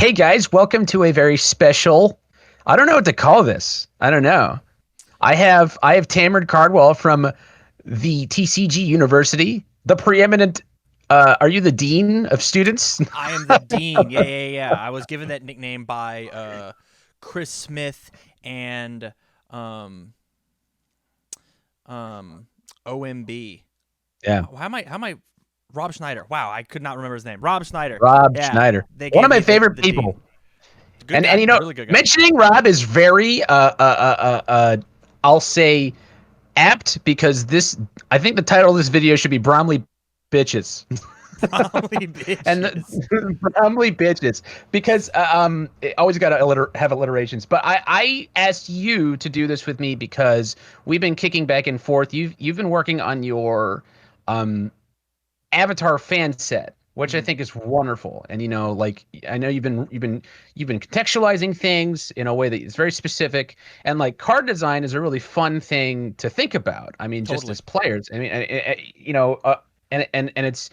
Hey guys, welcome to a very special. I don't know what to call this. I don't know. I have Tamren Cardwell from the TCG University, the preeminent. Are you the dean of students? I am the dean. Yeah. I was given that nickname by Chris Smith and um OMB. Yeah, How am I Rob Schneider? Wow, I could not remember his name. Rob Schneider. Rob Yeah, Schneider, they one of gave my me favorite the people. dean. Good And guy, you know, really good guy. mentioning Rob is very I'll say apt because this I think the title of this video should be Bromley bitches. Probably And bitches. Bromley bitches because it always got to have alliterations. But I asked you to do this with me because we've been kicking back and forth. You've been working on your um Avatar fan set, which I Mhm. think is wonderful. And like I know you've been contextualizing things in a way that is very specific. And like card design is a really fun thing to think about. I mean, just Totally. as players. I mean, and it's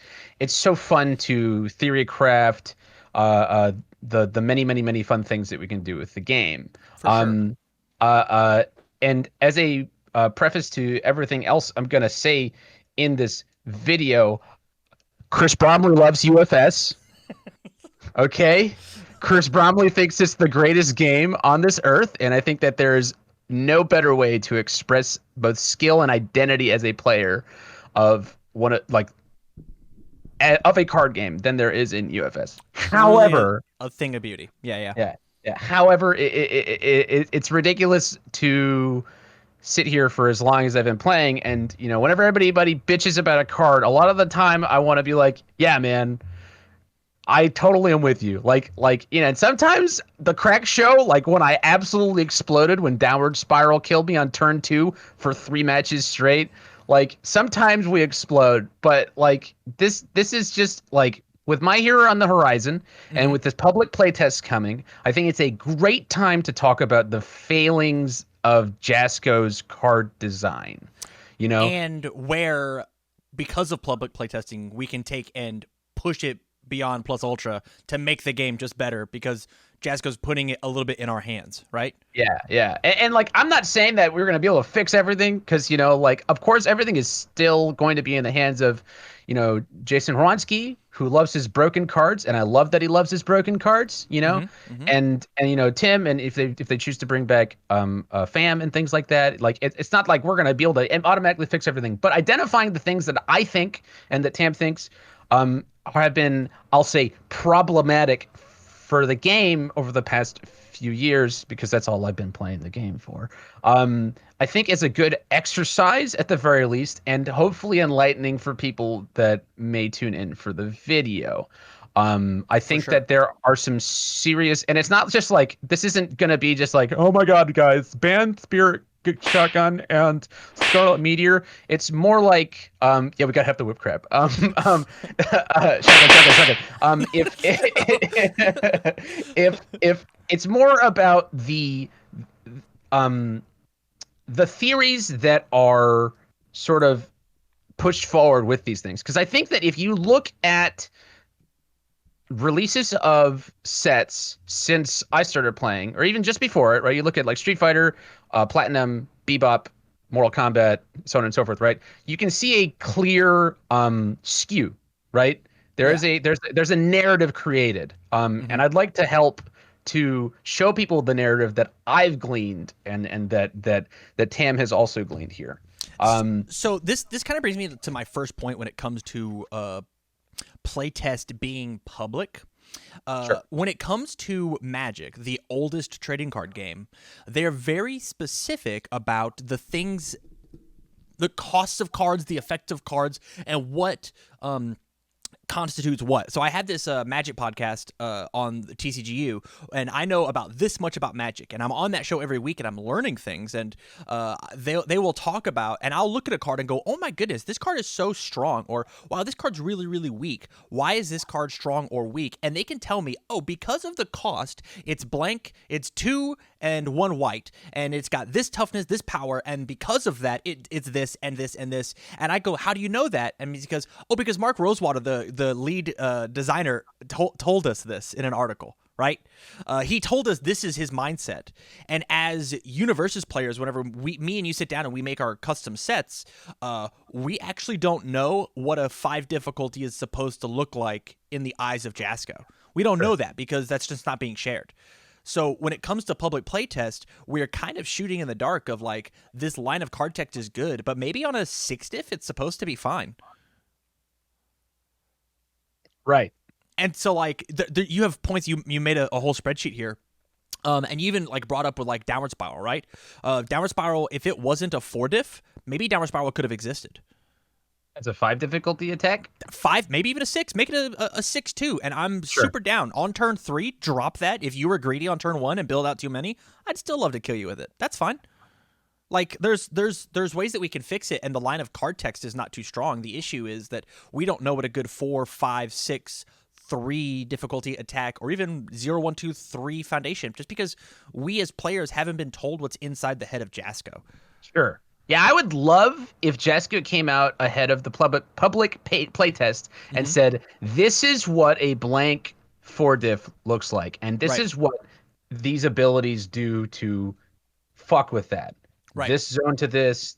so fun to theory craft the many fun things that we can do with the game. For sure. Um, uh, uh, and as a preface to everything else, I'm gonna say in this video. Chris Bromley loves UFS. Okay. Chris Bromley thinks it's the greatest game on this earth, and I think that there's no better way to express both skill and identity as a player of of a card game than there is in UFS. Truly However, a thing of beauty. Yeah. yeah, yeah. However, it's ridiculous to sit here for as long as I've been playing, and whenever everybody bitches about a card, a lot of the time I want to be like, yeah, man, I totally am with you. And sometimes the crack show, like when I absolutely exploded when Downward Spiral killed me on turn 2 for 3 matches straight. Like sometimes we explode, but like this is just like with My Hero on the horizon and Hmm. with this public playtest coming, I think it's a great time to talk about the failings of Jasco's card design. You know, And where, because of public playtesting, we can take and push it beyond plus ultra to make the game just better because Jasco's putting it a little bit in our hands, right? Yeah. And like, I'm not saying that we're going to be able to fix everything because, like, of course, everything is still going to be in the hands of, Jason Hronski, who loves his broken cards. And I love that he loves his broken cards, Hmm. and Tim. And if they choose to bring back FAM and things like that, like, it's not like we're going to be able to automatically fix everything. But identifying the things that I think and that Tam thinks have been, I'll say, problematic for the game over the past few years because that's all I've been playing the game for. I think is a good exercise at the very least, and hopefully enlightening for people that may tune in for the video. I For think sure. that there are some serious, and it's not just like this isn't gonna be just like, oh my god, guys, ban Spirit Shotgun and Scarlet Meteor. It's more like, yeah, we gotta have the whip crap. Shotgun. If it's more about um the theories that are sort of pushed forward with these things, because I think that if you look at releases of sets since I started playing, or even just before it, right? You look at like Street Fighter, Platinum, Bebop, Mortal Kombat, so on and so forth, right? You can see a clear skew, right? There Yeah. is there's a narrative created, Hmm. and I'd like to help to show people the narrative that I've gleaned and that Tam has also gleaned here. Um, So this kind of brings me to my first point when it comes to playtest being public. sure. When it comes to Magic, the oldest trading card game, they're very specific about the things, the costs of cards, the effect of cards, and what constitutes what. So I had this Magic podcast on the TCGU, and I know about this much about Magic, and I'm on that show every week, and I'm learning things, and they will talk about, and I'll look at a card and go, oh my goodness, this card is so strong, or wow, this card's really weak. Why is this card strong or weak? And they can tell me, oh, because of the cost, it's blank, it's 2 and 1 white, and it's got this toughness, this power, and because of that, it's this and this and this. And I go, how do you know that? And it's because Mark Rosewater, the lead designer, told us this in an article, right? He told us this is his mindset. And as Universes players, whenever me and you sit down and we make our custom sets, we actually don't know what a 5 difficulty is supposed to look like in the eyes of Jasko. We don't know that because that's just not being shared. So when it comes to public playtest, we're kind of shooting in the dark of like, this line of card text is good, but maybe on a 6 diff, it's supposed to be fine. Right. And so like you have points, you made a whole spreadsheet here. And you even like brought up with like Downward Spiral, right? Downward Spiral, if it wasn't a 4 diff, maybe Downward Spiral could have existed. It's a 5 difficulty attack? 5, maybe even a 6. Make it a 6-2. And I'm super down. On turn 3, drop that. If you were greedy on turn 1 and build out too many, I'd still love to kill you with it. That's fine. Like, there's ways that we can fix it, and the line of card text is not too strong. The issue is that we don't know what a good 4, 5, 6, 3 difficulty attack, or even 0, 1, 2, 3 foundation, just because we as players haven't been told what's inside the head of Jasko. Sure. Yeah, I would love if Jasko came out ahead of the public playtest and said, this is what a blank 4 diff looks like, and this is what these abilities do to fuck with that. Right. This zone to this,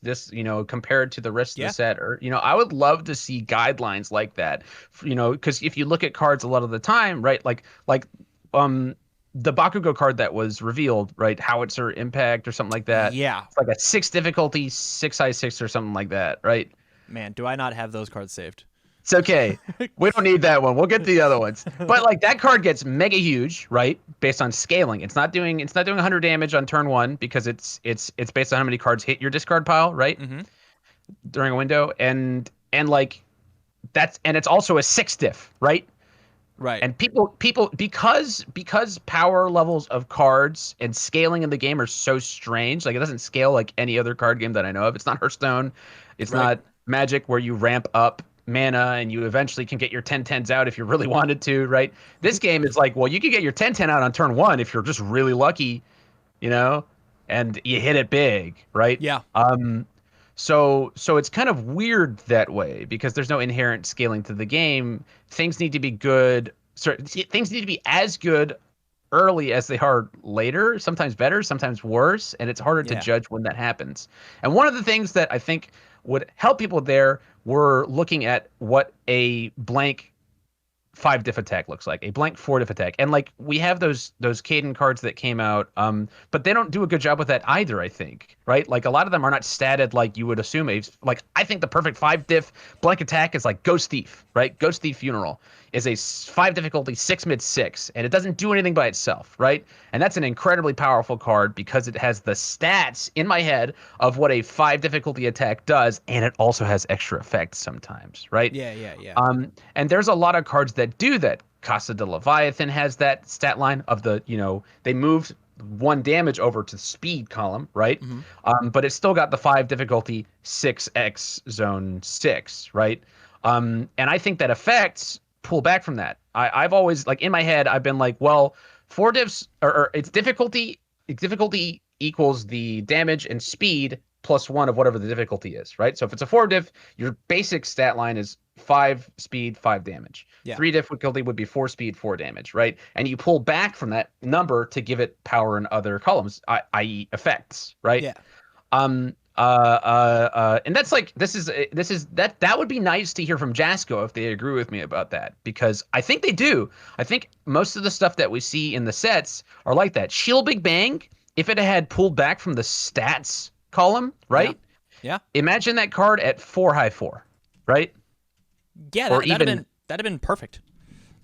compared to the rest of the set, or, I would love to see guidelines like that, because if you look at cards a lot of the time, right, like the Bakugo card that was revealed, right, Howitzer Impact or something like that. Yeah. It's like a 6 difficulty, 6/6 or something like that, right? Man, do I not have those cards saved? It's okay. We don't need that one. We'll get to the other ones. But like that card gets mega huge, right? Based on scaling. It's not doing 100 damage on turn 1 because it's based on how many cards hit your discard pile, right? During a window. And like it's also a 6 diff, right? Right. And people because power levels of cards and scaling in the game are so strange, like it doesn't scale like any other card game that I know of. It's not Hearthstone. It's not Magic where you ramp up mana and you eventually can get your 10/10s out if you really wanted to, right? This game is like, well, you can get your 10/10 out on turn 1 if you're just really lucky, and you hit it big, right? Yeah. So it's kind of weird that way because there's no inherent scaling to the game. Things need to be good. Things need to be as good early as they are later, sometimes better, sometimes worse, and it's harder to judge when that happens. And one of the things that I think would help people there were looking at what a blank 5 diff attack looks like, a blank 4 diff attack. And like we have those Caden cards that came out, but they don't do a good job with that either, I think, right? Like a lot of them are not statted like you would assume. Like I think the perfect 5 diff blank attack is like Ghost Thief, right? Ghost Thief Funeral is a 5 difficulty 6 mid 6, and it doesn't do anything by itself, right? And that's an incredibly powerful card because it has the stats in my head of what a 5 difficulty attack does, and it also has extra effects sometimes, right? Yeah. And there's a lot of cards that do that. Casa de Leviathan has that stat line of the, they moved 1 damage over to the speed column, right? But it's still got the 5 difficulty 6x zone 6, right? And I think that effects pull back from that. I've always, like in my head, I've been like, well, 4 diffs or it's difficulty equals the damage and speed plus 1 of whatever the difficulty is, right? So if it's a 4 diff, your basic stat line is 5 speed, 5 damage. 3 difficulty would be 4 speed, 4 damage, right? And you pull back from that number to give it power in other columns, i.e. effects, right? Yeah. And that's like that would be nice to hear from Jasko if they agree with me about that, because I think they do. I think most of the stuff that we see in the sets are like that. Shield Big Bang, if it had pulled back from the stats column, right? Yeah. Imagine that card at 4/4, right? Yeah, that'd have been perfect.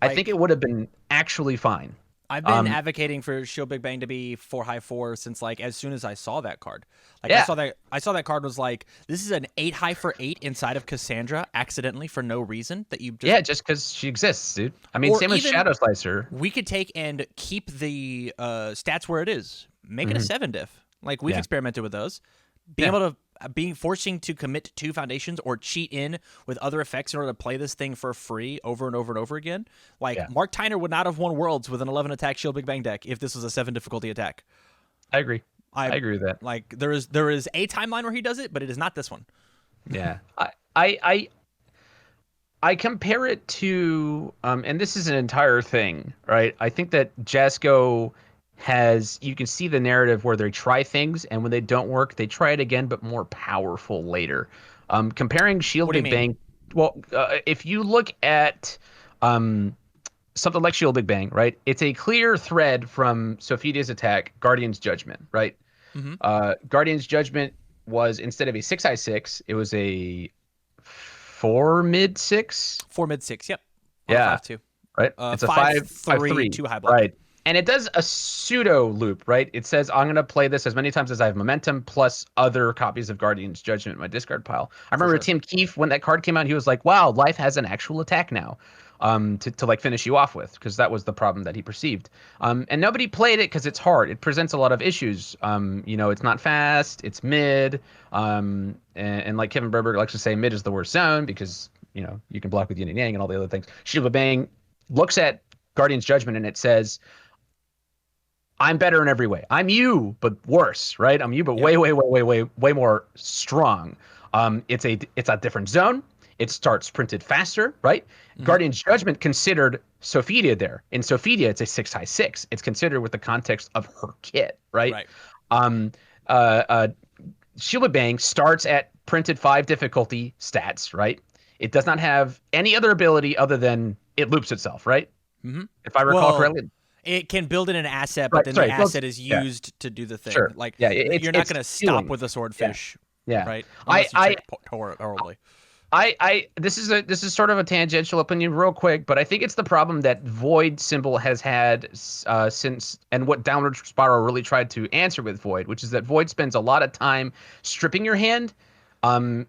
I think it would have been actually fine. I've been advocating for Shield Big Bang to be 4/4 since like as soon as I saw that card. Like I saw that card was like, this is an 8 for 8 inside of Cassandra accidentally for no reason that you just just because she exists, dude. I mean, same with Shadow Slicer. We could take and keep the stats where it is. Make it a 7 diff. Like we've experimented with those. Forcing to commit 2 foundations or cheat in with other effects in order to play this thing for free over and over and over again. Like Mark Tyner would not have won Worlds with an 11 attack Shield Big Bang deck if this was a 7 difficulty attack. I agree. I agree with that. Like there is a timeline where he does it, but it is not this one. Yeah. I I compare it to, and this is an entire thing, right? I think that Jasko you can see the narrative where they try things, and when they don't work, they try it again, but more powerful later. Comparing Shield What do you Big mean? Bang, well, if you look at um, something like Shield Big Bang, right? It's a clear thread from Sophia's attack, Guardian's Judgment, right? Mm-hmm. Guardian's Judgment was instead of a 6-high 6, it was a 4 mid 6. 4 mid 6. Yep. On a Yeah, 5-2. right. It's a Five 5-5-3, three 2 high block. right? And it does a pseudo loop, right? It says I'm gonna play this as many times as I have momentum plus other copies of Guardian's Judgment in my discard pile. I For remember sure. Tim Keefe when that card came out, he was like, "Wow, life has an actual attack now." To like finish you off with, because that was the problem that he perceived. And nobody played it because it's hard. It presents a lot of issues. It's not fast, it's mid. And like Kevin Berber likes to say, mid is the worst zone because you can block with yin and yang and all the other things. Shield Bang looks at Guardian's Judgment and it says, I'm better in every way. I'm you, but worse, right? I'm you, but Yep. way, way, way, way, way, way more strong. It's a different zone. It starts printed faster, right? Mm-hmm. Guardian's Judgment considered Sophia there. In Sophia, it's a 6-high 6. It's considered with the context of her kit, right? Right. Um, Shield Bang starts at printed 5 difficulty stats, right? It does not have any other ability other than it loops itself, right? Mm-hmm. If I recall Well, correctly. it can build in an asset, but Right, then sorry, the asset is yeah, used to do the thing. sure. Like, Yeah, you're not it's going to stop healing. with a swordfish, Yeah. right? I Unless you I check horribly. this is sort of a tangential opinion real quick, but I think it's the problem that Void symbol has had since, and what Downward Spiral really tried to answer with Void, which is that Void spends a lot of time stripping your hand, and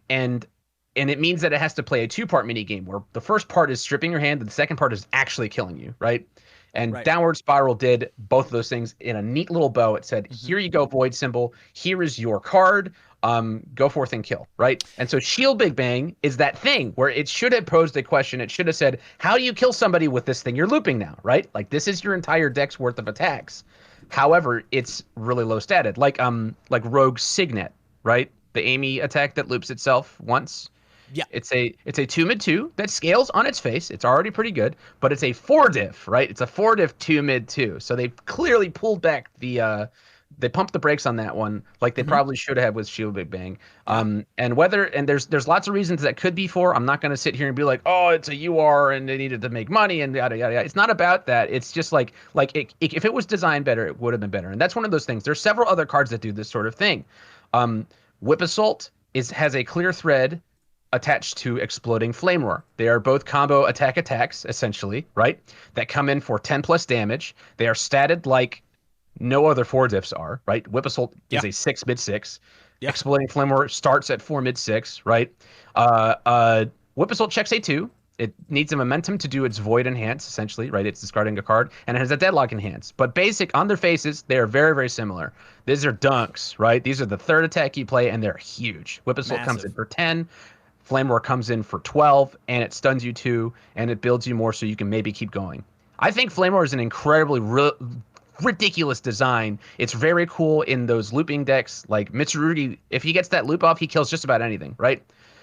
it means that it has to play a 2-part mini game where the first part is stripping your hand and the second part is actually killing you, right? And Right. Downward Spiral did both of those things in a neat little bow. It said, Mm-hmm. here you go, Void symbol. Here is your card. Go forth and kill, right? And so Shield Big Bang is that thing where it should have posed a question. It should have said, how do you kill somebody with this thing you're looping now, right? Like this is your entire deck's worth of attacks. However, it's really low statted, like Rogue Signet, right? The Amy attack that loops itself once. Yeah. It's a 2 mid 2 that scales on its face. It's already pretty good, but it's a 4 diff, right? It's a 4 diff 2 mid 2. So they clearly pulled back they pumped the brakes on that one, like they Mm-hmm. probably should have with Shield Big Bang. Yeah. And there's lots of reasons that could be for. I'm not going to sit here and be like, oh, it's a UR and they needed to make money and yada yada yada. It's not about that. It's just if it was designed better, it would have been better. And that's one of those things. There's several other cards that do this sort of thing. Whip Assault has a clear thread attached to Exploding Flame Roar. They are both combo attacks, essentially, right? That come in for 10 plus damage. They are statted like no other 4 diffs are, right? Whip Assault is a 6 mid 6. Yeah. Exploding Flame Roar starts at 4 mid 6, right? Whip Assault checks A2. It needs a momentum to do its Void Enhance, essentially, right? It's discarding a card, and it has a Deadlock Enhance. But basic, on their faces, they are very, very similar. These are dunks, right? These are the third attack you play, and they're huge. Whip Assault comes in for 10. Flame Roar comes in for 12, and it stuns you 2, and it builds you more so you can maybe keep going. I think Flame Roar is an incredibly ridiculous design. It's very cool in those looping decks. Like Mitsurugi, if he gets that loop off, he kills just about anything, right?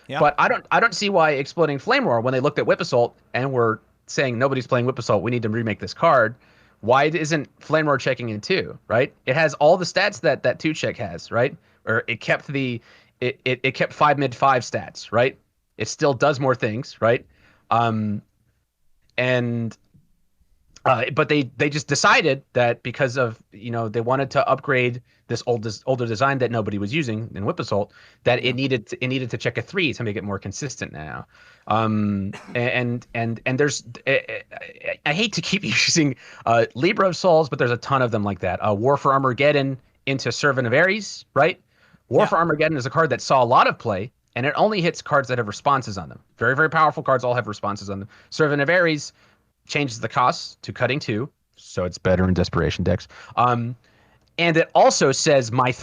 Yeah. But I don't see why Exploding Flame Roar, when they looked at Whip Assault and were saying nobody's playing Whip Assault, we need to remake this card. Why isn't Flame Roar checking in 2, right? It has all the stats that 2 check has, right? Or it kept it kept 5 mid 5 stats, right? It still does more things, right? But they just decided that because of they wanted to upgrade this older design that nobody was using in Whip Assault, that it needed to check a 3 to make it more consistent now. And there's I hate to keep using Libra of Souls, but there's a ton of them like that. War for Armageddon into Servant of Ares, right? War for Armageddon is a card that saw a lot of play, and it only hits cards that have responses on them. Very, very powerful cards all have responses on them. Servant of Ares changes the cost to cutting 2, so it's better in desperation decks. And it also says my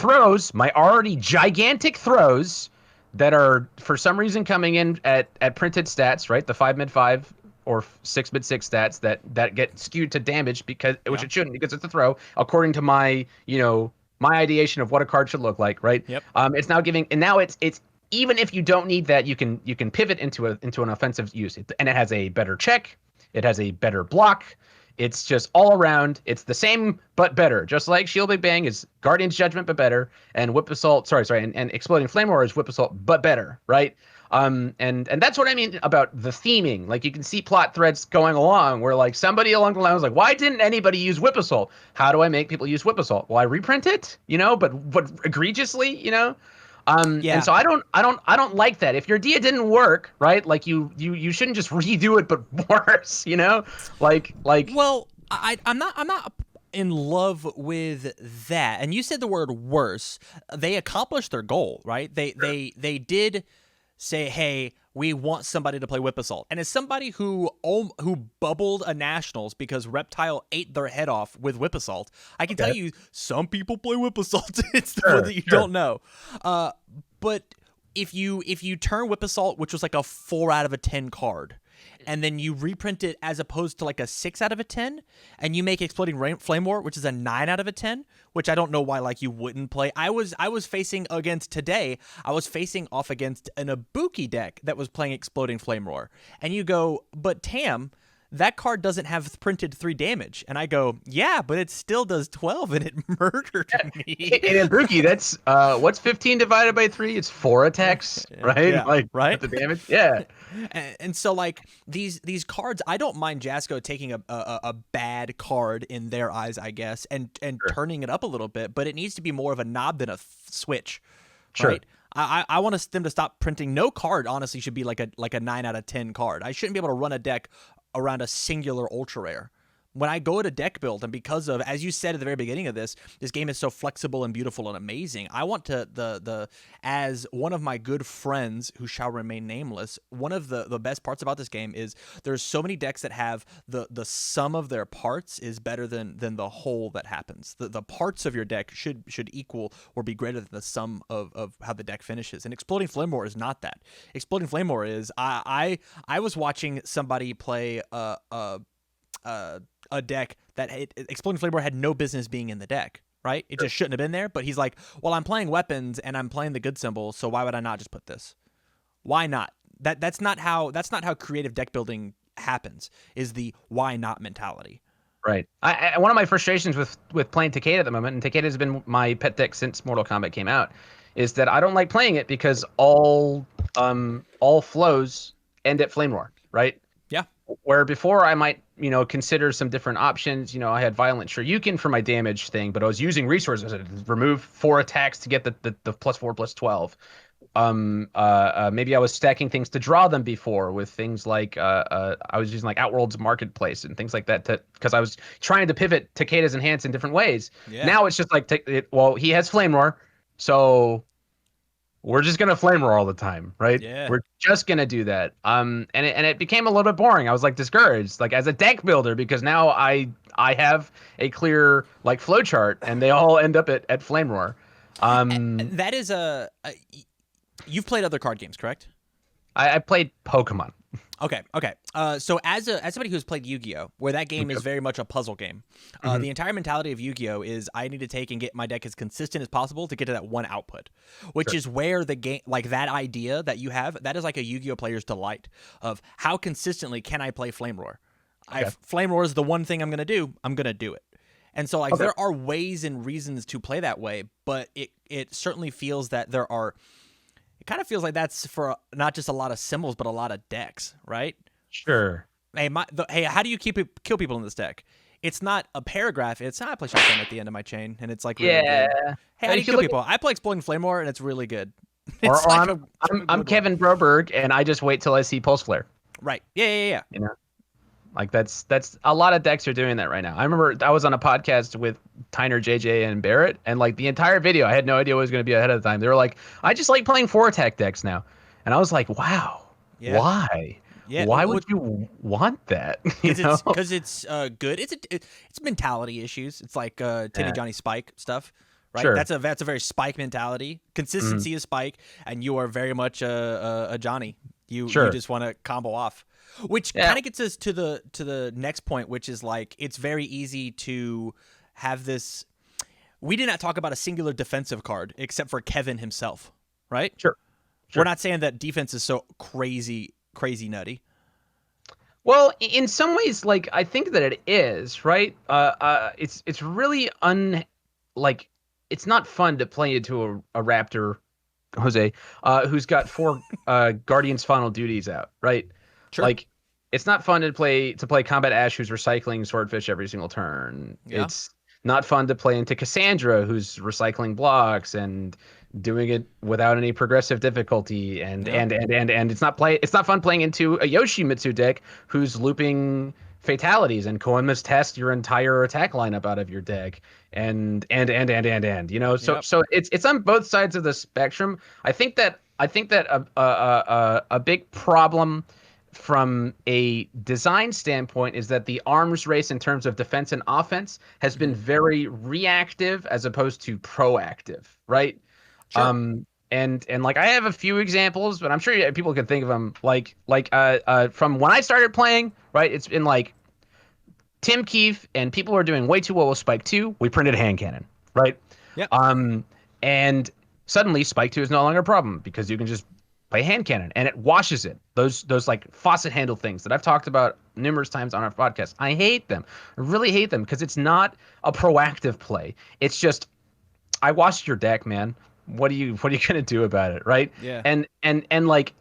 already gigantic throws that are for some reason coming in at printed stats, right? The 5 mid 5 or 6 mid 6 stats that get skewed to damage which it shouldn't because it's a throw according to my my ideation of what a card should look like, right? Yep. It's now giving, and now it's even if you don't need that, you can pivot into an offensive use, and it has a better check, it has a better block. It's just all around. It's the same but better. Just like Shield Big Bang is Guardian's Judgment but better, and Whip Assault, and Exploding Flame Roar is Whip Assault but better, right? And that's what I mean about the theming. Like, you can see plot threads going along where, like, somebody along the line was like, why didn't anybody use Whip Assault? How do I make people use Whip Assault? Well, I reprint it, but egregiously, and Yeah. so I don't like that. If your idea didn't work, right? Like, you shouldn't just redo it but worse, like Well, I'm not in love with that. And you said the word worse. They accomplished their goal, right? They did say, "Hey, we want somebody to play Whip Assault." And as somebody who bubbled a nationals because Reptile ate their head off with Whip Assault, I can tell you some people play Whip Assault. It's the one that you don't know. But if you turn Whip Assault, which was like a 4 out of a 10 card, and then you reprint it as opposed to like a 6 out of a 10, and you make Exploding Flame War, which is a 9 out of a 10, which I don't know why like you wouldn't play. I was facing against today. I was facing off against an Ibuki deck that was playing Exploding Flame Roar, and you go, but Tam, that card doesn't have printed 3 damage. And I go, yeah, but it still does 12, and it murdered me. In Ibuki, that's what's 15 divided by 3? It's 4 attacks, right? Yeah, like, right? The damage. Yeah. And so, like, these cards, I don't mind Jasko taking a bad card in their eyes, I guess, and turning it up a little bit, but it needs to be more of a knob than a switch, right? I want them to stop printing. No card, honestly, should be like a 9 out of 10 card. I shouldn't be able to run a deck around a singular ultra rare. When I go to deck build, and because of, as you said at the very beginning of this game is so flexible and beautiful and amazing, I want to as one of my good friends who shall remain nameless, one of the best parts about this game is there's so many decks that have the sum of their parts is better than the whole that happens. The parts of your deck should equal or be greater than the sum of how the deck finishes. And Exploding Flame War is not that. Exploding Flame War is I was watching somebody play a deck that Exploding Flame War had no business being in the deck, right? It just shouldn't have been there. But he's like, well, I'm playing weapons and I'm playing the good symbol, so why would I not just put this? Why not? That's not how creative deck building happens. Is the why not mentality. Right. One of my frustrations with playing Takeda at the moment, and Takeda has been my pet deck since Mortal Kombat came out, is that I don't like playing it because all flows end at Flame Roar, right? Yeah. Where before I might, consider some different options. I had Violent Shoryuken for my damage thing, but I was using resources to remove 4 attacks to get the +4/+12. Maybe I was stacking things to draw them before with things like I was using like Outworld's Marketplace and things like that because I was trying to pivot Takeda's Enhance in different ways. Yeah. Now it's just like, he has Flame Roar, so we're just gonna Flame Roar all the time, right? Yeah. We're just gonna do that. And it became a little bit boring. I was like discouraged, like as a deck builder, because now I have a clear like flow chart, and they all end up at Flame Roar. That is you've played other card games, correct? I played Pokemon. Okay. So as somebody who's played Yu-Gi-Oh, where that game is very much a puzzle game, the entire mentality of Yu-Gi-Oh is I need to take and get my deck as consistent as possible to get to that one output, which is where the game, like that idea that you have, that is like a Yu-Gi-Oh player's delight of how consistently can I play Flame Roar. Flame Roar is the one thing I'm going to do it. And so like there are ways and reasons to play that way, but it certainly feels that there are. It kind of feels like that's for not just a lot of symbols, but a lot of decks, right? Sure. Hey, how do you kill people in this deck? It's not a paragraph. It's I play shotgun at the end of my chain, and it's like really good. Hey, how do you kill people? I play Exploding Flame War, and it's really good. Or I'm Kevin Broberg, and I just wait till I see Pulse Flare. Right. Yeah. Like that's a lot of decks are doing that right now. I remember I was on a podcast with Tyner, JJ, and Barrett, and like the entire video, I had no idea what was going to be ahead of the time. They were like, "I just like playing 4-attack decks now," and I was like, "Wow, why? Yeah, why would you want that?" Because it's good. It's mentality issues. It's like Timmy Johnny Spike stuff, right? Sure. That's a very Spike mentality. Consistency is Spike, and you are very much a Johnny. You just want to combo off. Which kind of gets us to the next point, which is like it's very easy to have this. We did not talk about a singular defensive card except for Kevin himself, right? Sure. We're Sure. not saying that defense is so crazy nutty. Well, in some ways, like I think that it is, right? It's really like it's not fun to play into a Raptor, Jose, who's got four Guardians Final Duties out, right? Sure. Like it's not fun to play Combat Ash who's recycling Swordfish every single turn. Yeah. It's not fun to play into Cassandra who's recycling blocks and doing it without any progressive difficulty Yeah. and it's not fun playing into a Yoshimitsu deck who's looping fatalities and Koen must test your entire attack lineup out of your deck and you know, so Yep. so it's on both sides of the spectrum. I think that a big problem from a design standpoint is that the arms race in terms of defense and offense has been Mhm. very reactive as opposed to proactive, right? Sure. And like I have a few examples, but I'm sure people can think of them. From when I started playing, right? It's been like Tim Keefe and people are doing way too well with Spike 2. We printed hand cannon, right? Yep. And suddenly Spike 2 is no longer a problem because you can just play hand cannon and it washes it. Those like faucet handle things that I've talked about numerous times on our podcast. I hate them. I really hate them because it's not a proactive play. It's just I washed your deck, man. What are you gonna do about it, right? Yeah. And like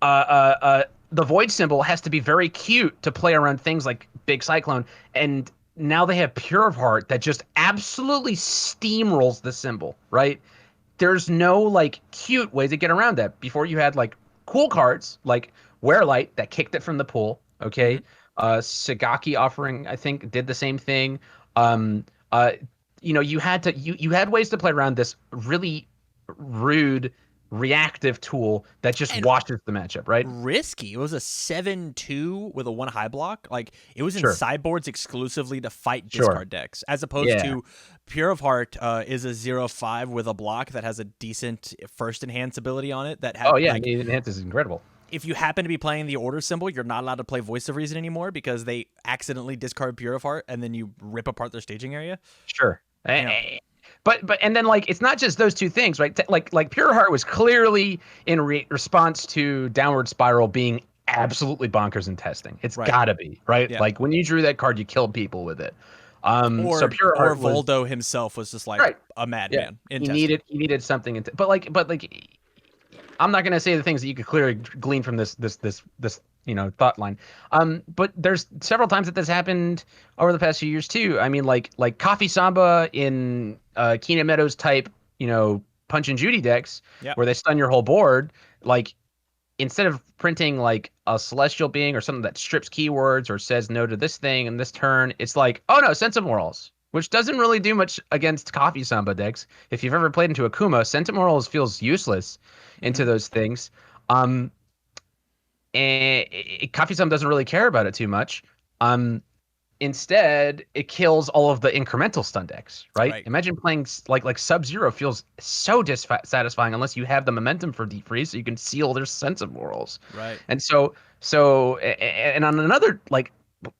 uh, uh, uh, the void symbol has to be very cute to play around things like Big Cyclone, and now they have Pure of Heart that just absolutely steamrolls the symbol, right? There's no like cute way to get around that. Before you had like cool cards like Wearlight that kicked it from the pool, Hmm. okay? Sagaki offering, I think, did the same thing. Um, uh, you had ways to play around this really rude reactive tool that just And washes the matchup, right? risky. It was a 7-2 with a 1 high block. Like it was in Sure, sideboards exclusively to fight sure, discard decks, as opposed yeah. to Pure of Heart is a 0-5 with a block that has a decent first enhance ability on it. That Oh had yeah, I like mean, Enhance is incredible. if you happen to be playing the order symbol, you're not allowed to play Voice of Reason anymore because they accidentally discard Pure of Heart and then you rip apart their staging area. Sure. Yeah. But and then like it's not just those two things, right? Like Pure Heart was clearly in response to Downward Spiral being absolutely bonkers in testing. It's Right. gotta be, right? Yeah. Like when you drew that card, you killed people with it. So Or Pure Heart was Voldo himself was just like right. a Yeah. madman in He testing. needed something but like I'm not gonna say the things that you could clearly glean from this thought line. But there's several times that this happened over the past few years too. I mean, like Coffee Samba in Kina Meadows type, Punch and Judy decks Yeah. where they stun your whole board. Like instead of printing like a celestial being or something that strips keywords or says no to this thing in this turn, it's like, oh no, Sentimorals, which doesn't really do much against Coffee Samba decks. If you've ever played into Akuma, Sentimorals feels useless into Hmm. those things. Um, and Coffee Samba doesn't really care about it too much. Um, Instead, it kills all of the incremental stun decks, right? Right. Imagine playing like Sub Zero feels so dissatisfying unless you have the momentum for deep freeze, so you can seal their sense of morals. Right. And and on another like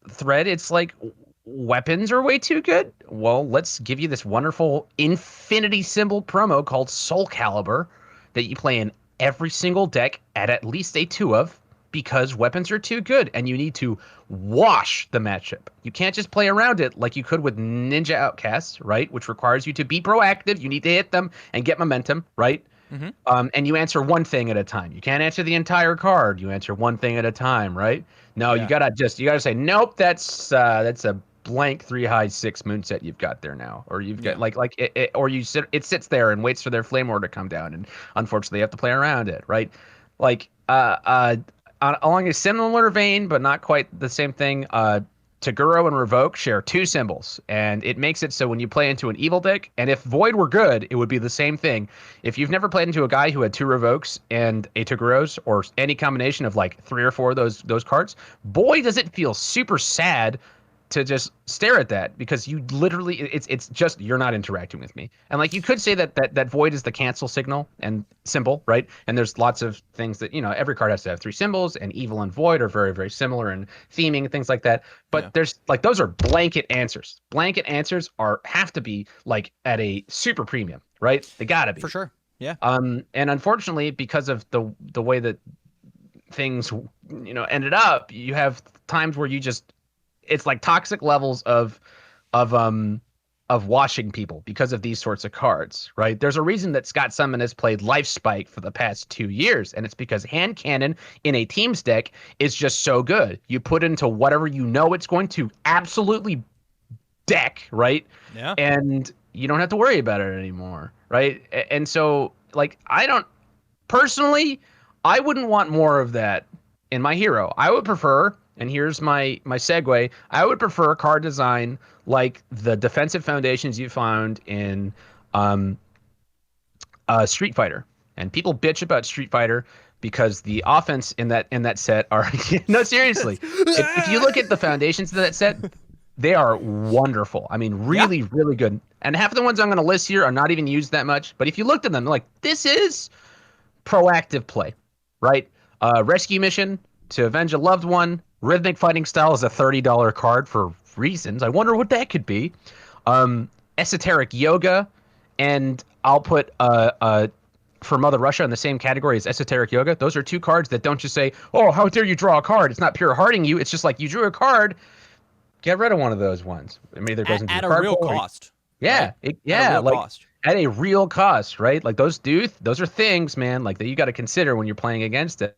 thread, it's like weapons are way too good. Well, let's give you this wonderful infinity symbol promo called Soul Calibur that you play in every single deck at least a two of because weapons are too good and you need to wash the matchup. You can't just play around it like you could with Ninja Outcasts, right? Which requires you to be proactive. You need to hit them and get momentum, right? Hmm. And you answer one thing at a time. You can't answer the entire card. You answer one thing at a time, right? No, Yeah. you gotta say, nope, that's a blank 3 high 6 moonset you've got there now, or you've got Yeah. or it sits there and waits for their flame order to come down, and unfortunately you have to play around it, right? Like along a similar vein, but not quite the same thing. Taguro and Revoke share two symbols, and it makes it so when you play into an evil deck, and if Void were good, it would be the same thing. If you've never played into a guy who had two Revokes and a Taguros, or any combination of like three or four of those cards, boy, does it feel super sad to just stare at that because you literally it's just you're not interacting with me. And like you could say that void is the cancel signal and symbol, right? And there's lots of things that every card has to have three symbols, and evil and void are very very similar in theming and things like that. Yeah. But there's like those are blanket answers. Blanket answers have to be like at a super premium, right? They gotta For be. sure. Yeah. And unfortunately, because of the way that things ended up, you have times where it's like toxic levels of um of washing people because of these sorts of cards, right? There's a reason that Scott Summon has played Life Spike for the past 2 years, and it's because hand cannon in a team's deck is just so good. You put into whatever it's going to absolutely deck, right? Yeah. And you don't have to worry about it anymore, right? And so, like, I don't personally, I wouldn't want more of that in my hero. I would prefer, and here's my segue, I would prefer card design like the defensive foundations you found in um, Street Fighter. And people bitch about Street Fighter because the offense in that set are no, seriously. If you look at the foundations of that set, they are wonderful. I mean, Yeah. really, really good. And half of the ones I'm going to list here are not even used that much. But if you looked at them, like, this is proactive play, right? Rescue mission to avenge a loved one. Rhythmic fighting style is a $30 card for reasons. I wonder what that could be. Esoteric yoga, and I'll put for Mother Russia in the same category as Esoteric Yoga. Those are two cards that don't just say, "Oh, how dare you draw a card?" It's not pure hearting you. It's just like, you drew a card. Get rid of one of those ones. I mean, either goes into At your a card real pool. cost. Yeah, Right? At a yeah, real like cost. at a real cost, right? Like those are things, man, like that you got to consider when you're playing against it.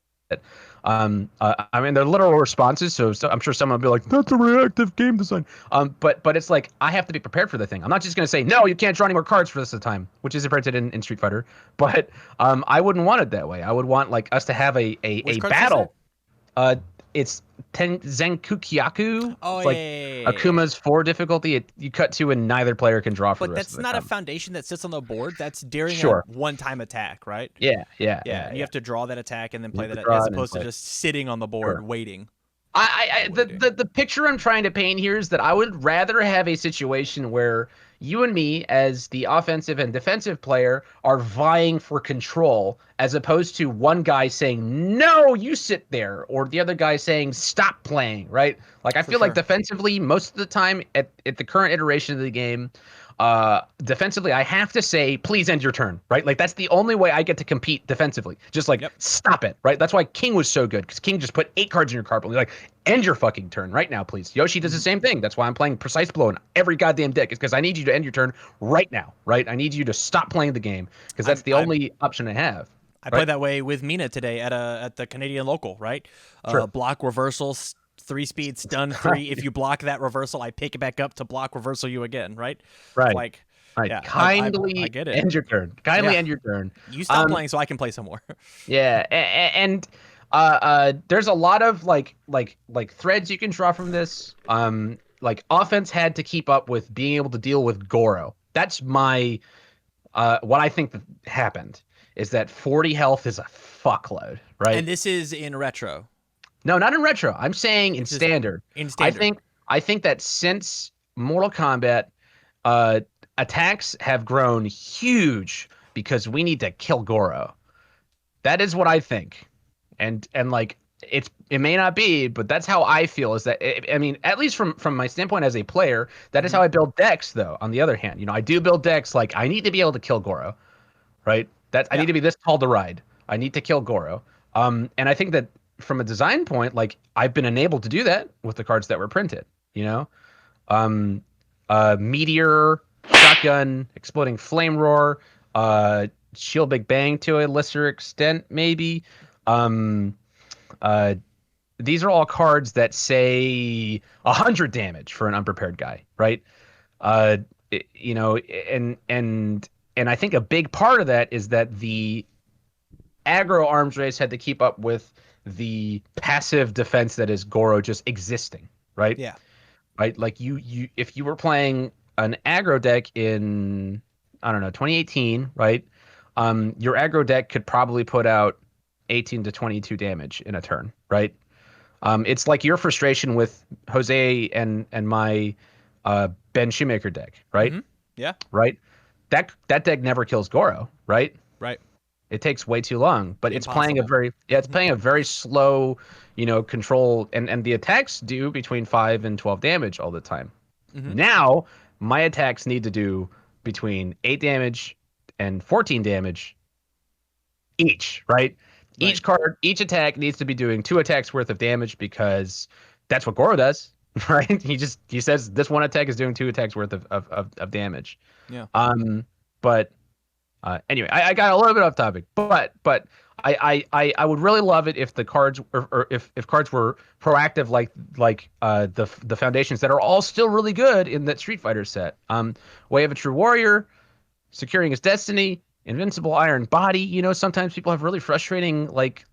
I mean, they're literal responses, so I'm sure someone will be like, "That's a reactive game design." But it's like, I have to be prepared for the thing. I'm not just gonna say, "No, you can't draw any more cards for this at the time," which is printed in Street Fighter. But I wouldn't want it that way. I would want, like, us to have a Which cards is battle. It's Zenkukiaku. Oh, It's yeah, like yeah, yeah, yeah. Akuma's 4 difficulty. You cut 2 and neither player can draw for the But rest of that's the not a time. foundation that sits on the board. That's during a Sure. one-time attack, right? Yeah, yeah, Yeah, yeah, and you yeah. have to draw that attack and then You play have to that, draw as and then opposed to play. just sitting on the board Sure. waiting. The, Waiting. the picture I'm trying to paint here is that I would rather have a situation where you and me, as the offensive and defensive player, are vying for control, as opposed to one guy saying, "No, you sit there," or the other guy saying, "Stop playing," right? Like, I For feel like sure. defensively, most of the time at the current iteration of the game, defensively, I have to say, "Please end your turn," right? Like, that's the only way I get to compete defensively. Just like, Yep. stop it, right? That's why King was so good, because King just put 8 cards in your card, but like, end your fucking turn right now, please. Yoshi does the Mhm. same thing. That's why I'm playing Precise Blow in every goddamn deck. Is because I need you to end your turn right now, right? I need you to stop playing the game, because that's I'm the I'm only option I have. I Right? played that way with Mina today at the Canadian local, right? Sure. Block reversal, 3 speed, stun 3. If you block that reversal, I pick it back up to block reversal you again, right? Right. Like, Right. yeah, I Kindly get it. end your turn. Kindly Yeah, end your turn. you stop Um, playing so I can play some more. Yeah, and there's a lot of like threads you can draw from this. Like, offense had to keep up with being able to deal with Goro. That's my what I think that happened is that 40 health is a fuckload, And right? this is in retro. No, not in retro. I'm saying in It's just standard. in I standard. think I think that since Mortal Kombat, uh, attacks have grown huge because we need to kill Goro. That is what I think, and like, it may not be, but that's how I feel. Is that, I mean, at least from my standpoint as a player, that is Hmm. how I build decks. Though, on the other hand, I do build decks like, I need to be able to kill Goro, right? That I Yeah. need to be this tall to ride. I need to kill Goro. And I think that from a design point, like, I've been enabled to do that with the cards that were printed. You know, um, Meteor, Shotgun, Exploding Flame Roar, Shield Big Bang to a lesser extent, maybe. Um, uh, these are all cards that say 100 damage for an unprepared guy, right? Uh, you know, and I think a big part of that is that the aggro arms race had to keep up with the passive defense that is Goro just existing, right? Yeah. Right? Like, if you were playing an aggro deck in, I don't know, 2018, right? Your aggro deck could probably put out 18 to 22 damage in a turn, right? It's like your frustration with Jose and my Ben Shoemaker deck, right? Hmm. Yeah. Right? That deck never kills Goro, right? Right. It takes way too long, but it's playing a Impossible. very it's playing a very slow, control, and the attacks do between 5 and 12 damage all the time. Hmm. Now, my attacks need to do between 8 damage and 14 damage each, right? Right. Each attack needs to be doing 2 attacks worth of damage because that's what Goro does, right? He says this one attack is doing 2 attacks worth of damage. Yeah. But anyway, I got a little bit off topic, but I would really love it if the cards or if cards were proactive like the foundations that are all still really good in that Street Fighter set. Way of a True Warrior, Securing His Destiny, Invincible Iron Body. You know, sometimes people have really frustrating like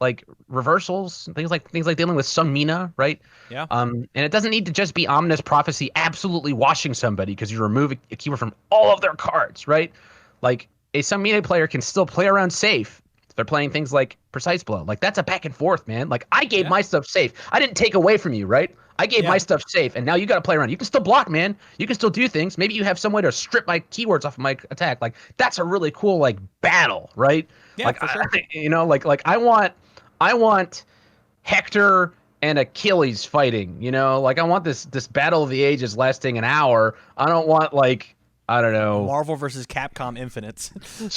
reversals, things like dealing with Sung Mina, right? Yeah. And it doesn't need to just be Ominous Prophecy absolutely washing somebody because you remove a keyword from all of their cards, right? Like a Sung Mina player can still play around safe. They're playing things like Precise Blow. Like that's a back and forth, man. Like I gave my stuff safe. I didn't take away from you, right? I gave my stuff safe, and now you got to play around. You can still block, man. You can still do things. Maybe you have some way to strip my keywords off of my attack. Like that's a really cool like battle, right? Yeah, like for sure. you know, like I want Hector and Achilles fighting. You know, like I want this battle of the ages lasting an hour. I don't want like I don't know. Marvel versus Capcom Infinites.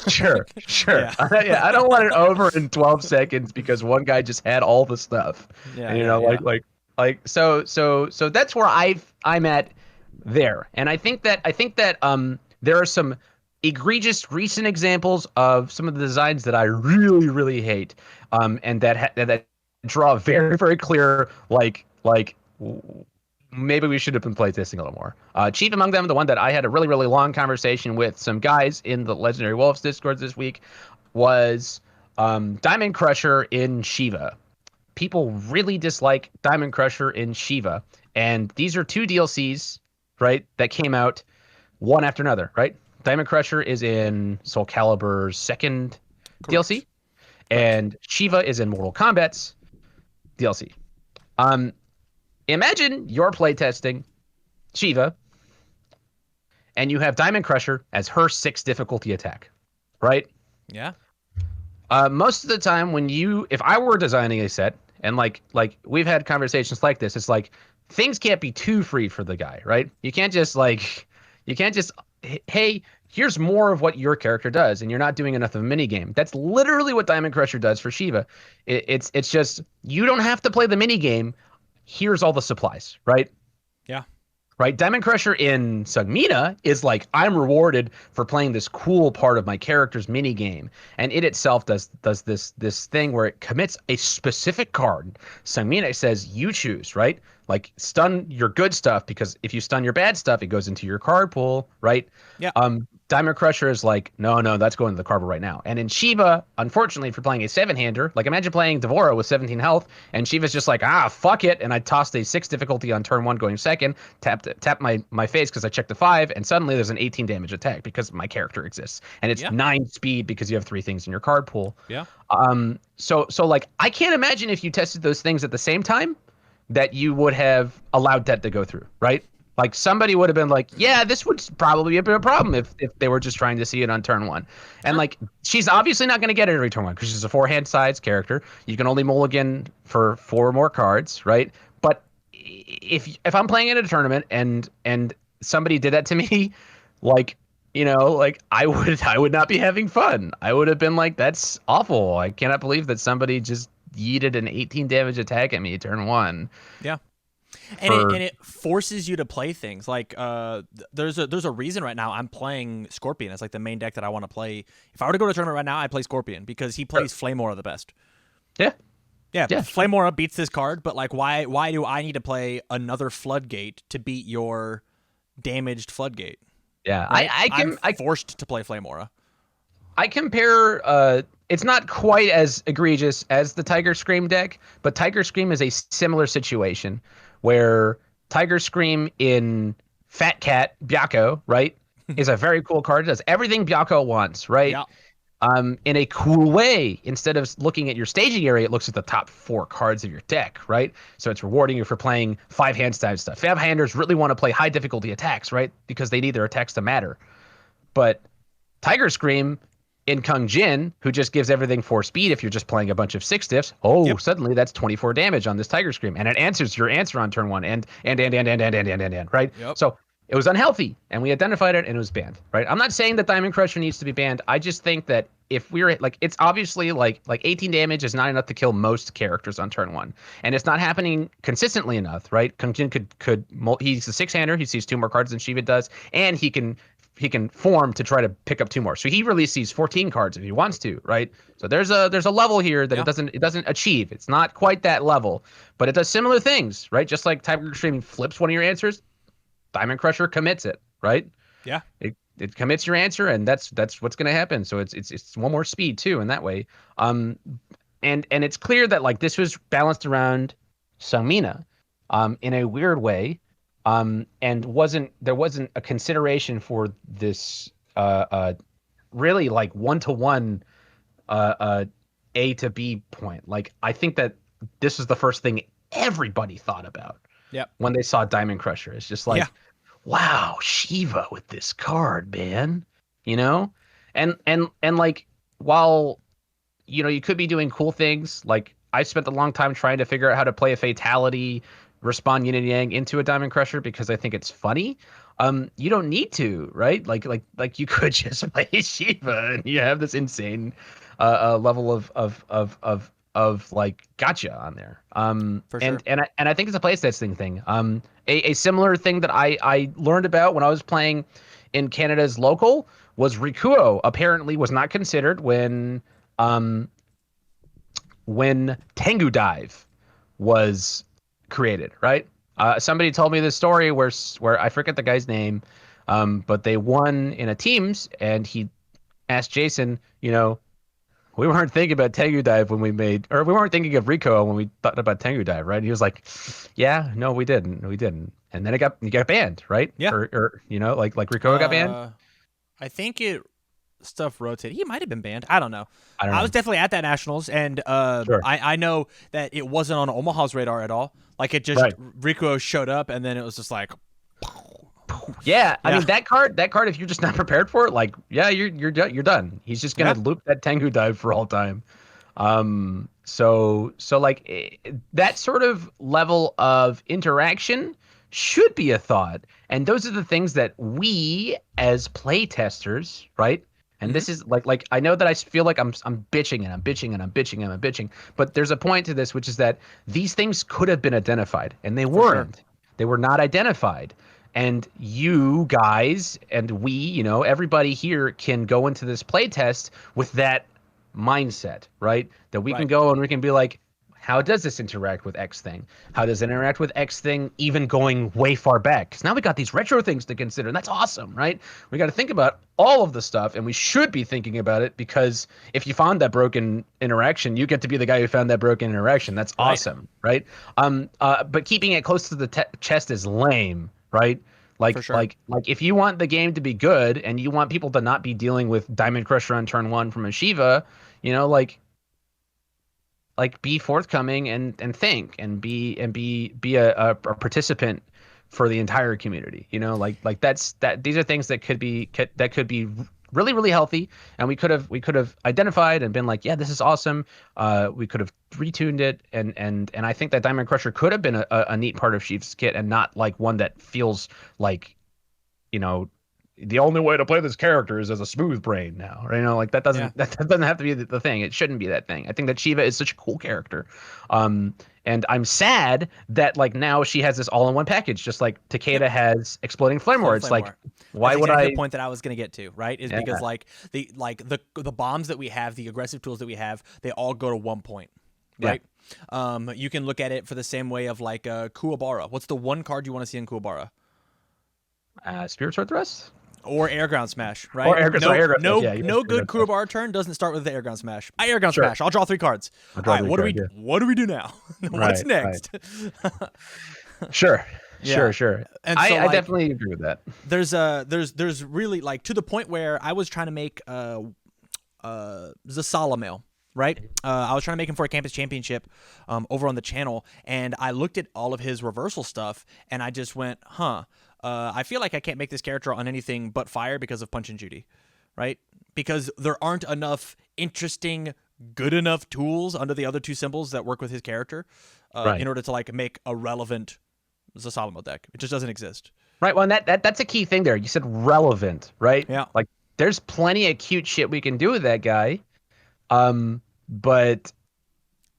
Sure. Yeah. I don't want it over in 12 seconds because one guy just had all the stuff. Yeah, and, you know, so that's where I'm at there. And I think that there are some egregious recent examples of some of the designs that I really, really hate. And that draw very, very clear maybe we should have been playtesting a little more. Chief among them, the one that I had a really, really long conversation with some guys in the Legendary Wolves Discord this week, was Diamond Crusher in Shiva. People really dislike Diamond Crusher in Shiva. And these are 2 DLCs, right, that came out one after another, right? Diamond Crusher is in Soul Calibur's 2nd DLC, and Shiva is in Mortal Kombat's DLC. Imagine you're playtesting Shiva, and you have Diamond Crusher as her 6th difficulty attack, right? Yeah. Most of the time, if I were designing a set, and like we've had conversations like this, it's like things can't be too free for the guy, right? You can't just hey, here's more of what your character does, and you're not doing enough of a mini game. That's literally what Diamond Crusher does for Shiva. It's just you don't have to play the mini game. Here's all the supplies, right? Yeah. Right. Diamond Crusher in Sung Mina is like, I'm rewarded for playing this cool part of my character's mini game. And it itself does this thing where it commits a specific card. Sung Mina says you choose, right? Like stun your good stuff, because if you stun your bad stuff, it goes into your card pool, right? Yeah. Diamond Crusher is like, no, that's going to the card pool right now. And in Shiva, unfortunately, if you're playing a 7-hander, like imagine playing Devora with 17 health, and Shiva's just like, fuck it, and I tossed a 6 difficulty on turn 1 going second, tap my face because I checked a 5, and suddenly there's an 18 damage attack because my character exists, and it's 9 speed because you have 3 things in your card pool. Yeah. So like I can't imagine if you tested those things at the same time that you would have allowed that to go through, right? Like somebody would have been like, yeah, this would probably be a problem if they were just trying to see it on turn 1. And like, she's obviously not going to get it every turn 1 because she's a 4-hand size character. You can only mulligan for 4 more cards, right? But if I'm playing in a tournament and somebody did that to me, like, you know, like I would not be having fun. I would have been like, that's awful. I cannot believe that somebody just yeeted an 18 damage attack at me turn 1. Yeah. And it forces you to play things like there's a reason right now I'm playing Scorpion as like the main deck that I want to play. If I were to go to a tournament right now, I'd play Scorpion because he plays Flame Aura the best. Yeah, Flame Aura beats this card, but like why do I need to play another Floodgate to beat your damaged Floodgate? Yeah, right? I'm forced to play Flame Aura. I compare it's not quite as egregious as the Tiger Scream deck, but Tiger Scream is a similar situation where Tiger Scream in Fat Cat Byakko, right, is a very cool card. It does everything Byakko wants, right? Yeah. In a cool way. Instead of looking at your staging area, it looks at the top 4 cards of your deck, right? So it's rewarding you for playing 5-hand style stuff. 5-handers really want to play high difficulty attacks, right? Because they need their attacks to matter. But Tiger Scream in Kung Jin, who just gives everything 4 speed if you're just playing a bunch of 6 diffs, suddenly that's 24 damage on this Tiger Scream. And it answers your answer on turn 1 and right? Yep. So it was unhealthy, and we identified it, and it was banned, right? I'm not saying that Diamond Crusher needs to be banned. I just think that if we're like, it's obviously like 18 damage is not enough to kill most characters on turn one, and it's not happening consistently enough, right? He's a 6-hander. He sees 2 more cards than Shiva does, and he can form to try to pick up 2 more. So he really sees 14 cards if he wants to, right? So there's a level here that it doesn't achieve. It's not quite that level, but it does similar things, right? Just like Tiger Streaming flips one of your answers, Diamond Crusher commits it, right? Yeah. It commits your answer, and that's what's going to happen. So it's one more speed too in that way. And it's clear that like this was balanced around Samina, in a weird way, and there wasn't a consideration for this really like 1-to-1 A to B point. Like I think that this was the first thing everybody thought about. Yep. When they saw Diamond Crusher, it's just like, wow, Shiva with this card, man. You know, and like while you could be doing cool things, like I spent a long time trying to figure out how to play a fatality, respond yin and yang into a Diamond Crusher because I think it's funny. You don't need to, right? Like you could just play Shiva and you have this insane level of like gotcha on there. For sure. And I think it's a playtesting thing. A similar thing that I learned about when I was playing in Canada's local was Rikuo apparently was not considered when Tengu Dive was created, right? Somebody told me this story where I forget the guy's name, but they won in a teams, and he asked Jason, we weren't thinking about Tengu Dive when we weren't thinking of Rico when we thought about Tengu Dive, right? And he was like, yeah, no, we didn't. And then he got banned, right? Yeah. Or like Rico got banned. I think stuff rotated. He might have been banned. I don't know. I don't know. I was definitely at that Nationals, and Sure. I know that it wasn't on Omaha's radar at all. Like it just Rico showed up, and then it was just like, yeah. I mean that card. If you're just not prepared for it, like you're done. He's just gonna loop that Tengu Dive for all time. So like that sort of level of interaction should be a thought, and those are the things that we as play testers, right? And this is like I know that I feel like I'm bitching and I'm bitching, but there's a point to this, which is that these things could have been identified, and they weren't. Sure. They were not identified. And you guys and we, everybody here can go into this playtest with that mindset, right? That we can go and we can be like, how does this interact with X thing? How does it interact with X thing, even going way far back? Because now we got these retro things to consider, and that's awesome, right? We got to think about all of the stuff, and we should be thinking about it, because if you found that broken interaction, you get to be the guy who found that broken interaction. That's awesome, right? But keeping it close to the chest is lame, right? Like, For sure. like if you want the game to be good and you want people to not be dealing with Diamond Crusher on turn 1 from a Shiva, like be forthcoming and think and be a participant for the entire community. Like these are things that could be really, really healthy, and we could have identified and been like, yeah, this is awesome. We could have retuned it, and I think that Diamond Crusher could have been a neat part of Sheep's kit, and not like one that feels like, the only way to play this character is as a smooth brain now, right? Like that doesn't have to be the thing. It shouldn't be that thing. I think that Shiva is such a cool character, and I'm sad that like now she has this all-in-one package, just like Takeda has Exploding Flame War. It's like, why would I? The point that I was going to get to, right, is because like the bombs that we have, the aggressive tools that we have, they all go to 1 point, right? Yeah. You can look at it for the same way of like Kuwabara. What's the one card you want to see in Kuwabara? Spirit Sword Thrust? Or Air Ground Smash, right? Or Air Ground no good Kuwabara turn doesn't start with the Air Ground Smash. Air Ground Smash. I'll draw 3 cards. All right, what do we do now? What's next? Right. Sure. And so, I definitely agree with that. There's really like to the point where I was trying to make Zasalamel, right? I was trying to make him for a campus championship over on the channel, and I looked at all of his reversal stuff, and I just went, I feel like I can't make this character on anything but fire because of Punch and Judy, right? Because there aren't enough interesting, good enough tools under the other 2 symbols that work with his character in order to like make a relevant Zasalamel deck. It just doesn't exist. Right. Well, and that's a key thing there. You said relevant, right? Yeah. Like there's plenty of cute shit we can do with that guy. But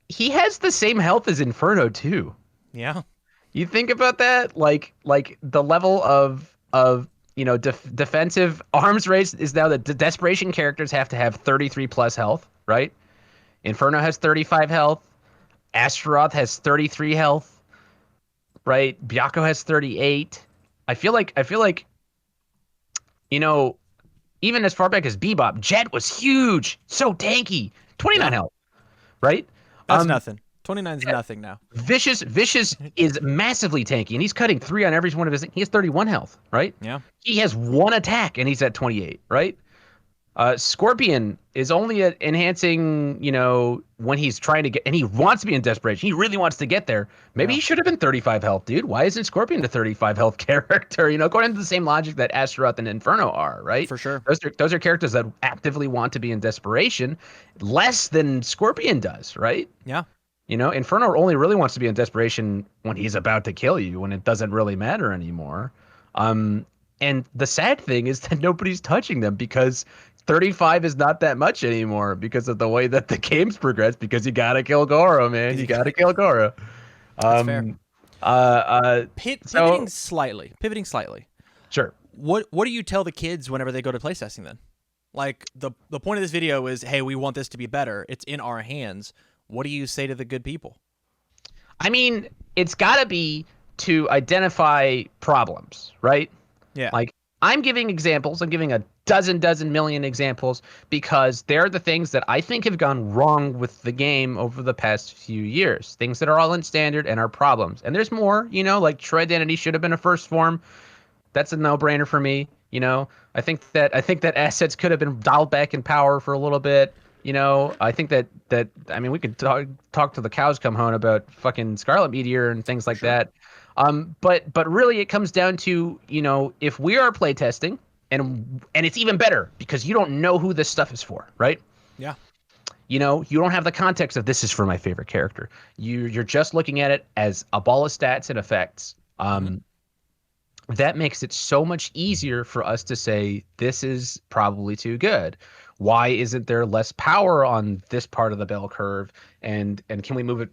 he has the same health as Inferno too. Yeah. You think about that, like the level of defensive arms race is now that the desperation characters have to have 33 plus health, right? Inferno has 35 health. Astaroth has 33 health, right? Byakko has 38. I feel like you know even as far back as Bebop, Jet was huge, so tanky, 29 Yeah. health, right? That's nothing. 29 is Yeah, nothing now. Vicious is massively tanky, and he's cutting 3 on every one of his. He has 31 health, right? Yeah. He has 1 attack, and he's at 28, right? Scorpion is only enhancing, when he's trying to get, and he wants to be in desperation. He really wants to get there. Maybe Yeah. he should have been 35 health, dude. Why isn't Scorpion a 35 health character? Going into the same logic that Astaroth and Inferno are, right? For sure. Those are characters that actively want to be in desperation, less than Scorpion does, right? Yeah. Inferno only really wants to be in desperation when he's about to kill you, when it doesn't really matter anymore. And the sad thing is that nobody's touching them because 35 is not that much anymore because of the way that the game's progressed. Because you gotta kill Goro, man. You gotta kill Goro. That's fair. So Pivoting slightly. sure. What do you tell the kids whenever they go to playtesting then? Like the point of this video is, hey, we want this to be better. It's in our hands. What do you say to the good people? I mean, it's gotta be to identify problems, right? Yeah. Like I'm giving examples. I'm giving a dozen million examples because they're the things that I think have gone wrong with the game over the past few years. Things that are all in standard and are problems. And there's more, like True Identity should have been a first form. That's a no-brainer for me. I think that assets could have been dialed back in power for a little bit. I think that I mean we could talk to the cows come home about fucking Scarlet Meteor and things like that. But really it comes down to, if we are playtesting and it's even better because you don't know who this stuff is for, right? Yeah. You don't have the context of this is for my favorite character. You're just looking at it as a ball of stats and effects. That makes it so much easier for us to say this is probably too good. Why isn't there less power on this part of the bell curve? And can we move it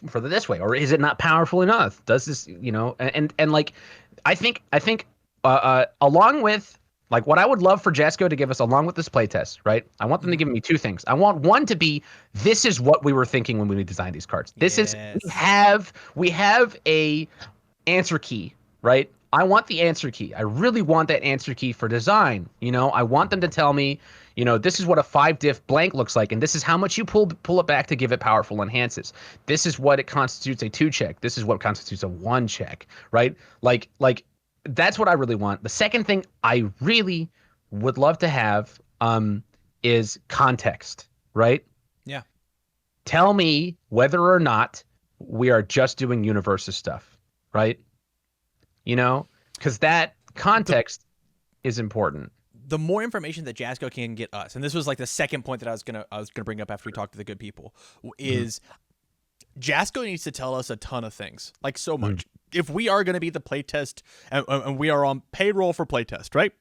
further this way, or is it not powerful enough? Does this, and like, I think along with like what I would love for Jasco to give us along with this playtest, right? I want them to give me 2 things. I want one to be, this is what we were thinking when we designed these cards. This is we have a answer key, right? I want the answer key. I really want that answer key for design. I want them to tell me, this is what a 5-diff blank looks like, and this is how much you pull it back to give it powerful enhances. This is what it constitutes a 2 check. This is what constitutes a 1 check, right? Like that's what I really want. The second thing I really would love to have is context, right? Yeah. Tell me whether or not we are just doing universes stuff, right? Because that context is important. The more information that Jasco can get us, and this was like the second point that I was gonna bring up after we talked to the good people, is Jasco needs to tell us a ton of things, like so much. If we are going to be the playtest and we are on payroll for playtest, right?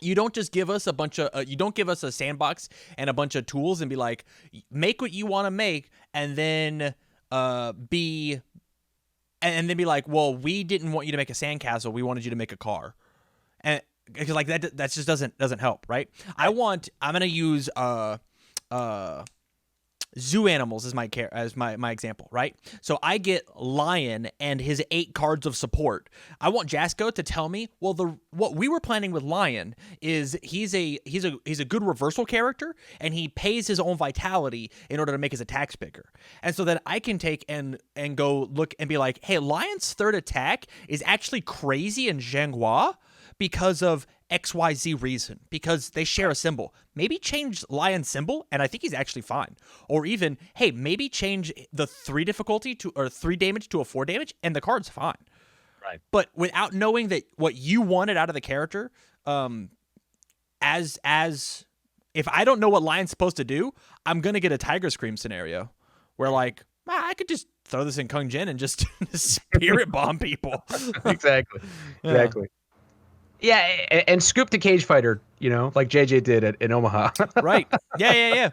You don't just give us a bunch of, you don't give us a sandbox and a bunch of tools and be like, make what you want to make, and then be like, well, we didn't want you to make a sandcastle, we wanted you to make a car, and because like that just doesn't help, right? I'm gonna use zoo animals as my example, right? So I get Lion and his 8 cards of support. I want Jasco to tell me, well, what we were planning with Lion is he's a good reversal character, and he pays his own vitality in order to make his attacks bigger. And so that I can take and go look and be like, hey, Lion's 3rd attack is actually crazy in Zhanghua because of XYZ reason, because they share a symbol. Maybe change Lion's symbol, and I think he's actually fine. Or even, hey, maybe change the 3 difficulty or 3 damage to a 4 damage, and the card's fine. Right. But without knowing that what you wanted out of the character, as if I don't know what Lion's supposed to do, I'm gonna get a Tiger Scream scenario where like, I could just throw this in Kung Jin and just spirit bomb people. Exactly. Yeah. Exactly. Yeah, and scoop the cage fighter, like JJ did in Omaha. Right. Yeah.